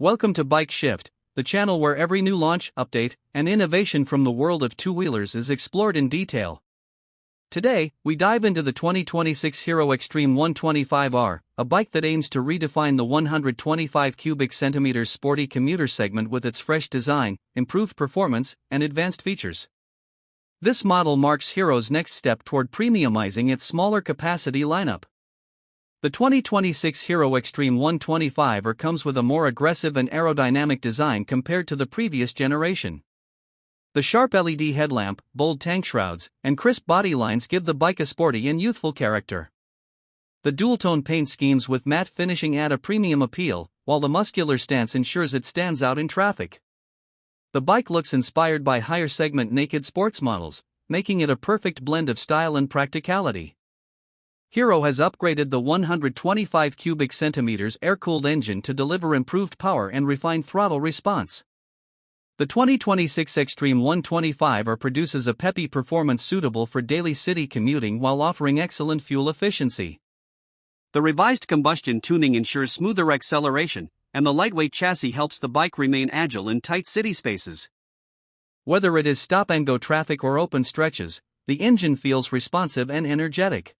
Welcome to Bike Shift, the channel where every new launch, update, and innovation from the world of two-wheelers is explored in detail. Today, we dive into the 2026 Hero Xtreme 125R, a bike that aims to redefine the 125 cubic centimeters sporty commuter segment with its fresh design, improved performance, and advanced features. This model marks Hero's next step toward premiumizing its smaller capacity lineup. The 2026 Hero Xtreme 125R comes with a more aggressive and aerodynamic design compared to the previous generation. The sharp LED headlamp, bold tank shrouds, and crisp body lines give the bike a sporty and youthful character. The dual-tone paint schemes with matte finishing add a premium appeal, while the muscular stance ensures it stands out in traffic. The bike looks inspired by higher-segment naked sports models, making it a perfect blend of style and practicality. Hero has upgraded the 125 cubic centimeters air-cooled engine to deliver improved power and refined throttle response. The 2026 Xtreme 125R produces a peppy performance suitable for daily city commuting while offering excellent fuel efficiency. The revised combustion tuning ensures smoother acceleration, and the lightweight chassis helps the bike remain agile in tight city spaces. Whether it is stop-and-go traffic or open stretches, the engine feels responsive and energetic.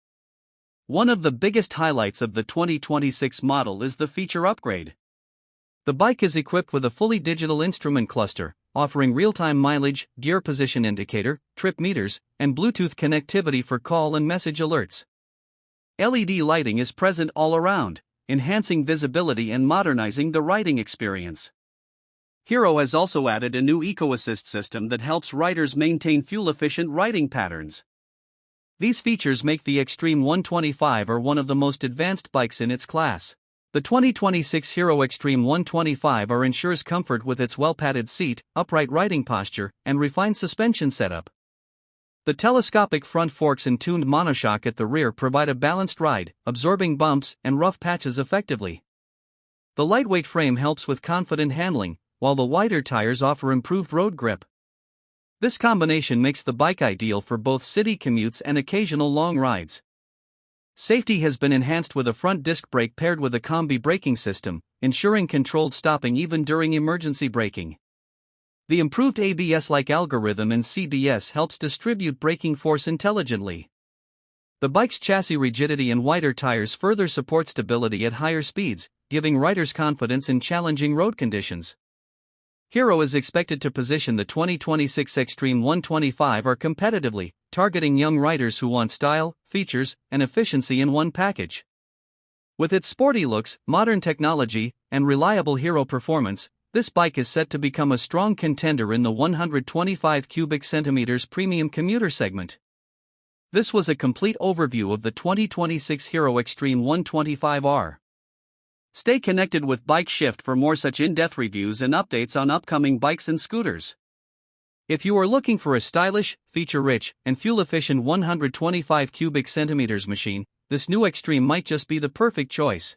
One of the biggest highlights of the 2026 model is the feature upgrade. The bike is equipped with a fully digital instrument cluster, offering real-time mileage, gear position indicator, trip meters, and Bluetooth connectivity for call and message alerts. LED lighting is present all around, enhancing visibility and modernizing the riding experience. Hero has also added a new eco-assist system that helps riders maintain fuel-efficient riding patterns. These features make the Xtreme 125R one of the most advanced bikes in its class. The 2026 Hero Xtreme 125R ensures comfort with its well-padded seat, upright riding posture, and refined suspension setup. The telescopic front forks and tuned monoshock at the rear provide a balanced ride, absorbing bumps and rough patches effectively. The lightweight frame helps with confident handling, while the wider tires offer improved road grip. This combination makes the bike ideal for both city commutes and occasional long rides. Safety has been enhanced with a front disc brake paired with a combi braking system, ensuring controlled stopping even during emergency braking. The improved ABS-like algorithm in CBS helps distribute braking force intelligently. The bike's chassis rigidity and wider tires further support stability at higher speeds, giving riders confidence in challenging road conditions. Hero is expected to position the 2026 Xtreme 125R competitively, targeting young riders who want style, features, and efficiency in one package. With its sporty looks, modern technology, and reliable Hero performance, this bike is set to become a strong contender in the 125 cubic centimeters premium commuter segment. This was a complete overview of the 2026 Hero Xtreme 125R. Stay connected with Bike Shift for more such in-depth reviews and updates on upcoming bikes and scooters. If you are looking for a stylish, feature-rich, and fuel-efficient 125 cubic centimeters machine, this new Xtreme might just be the perfect choice.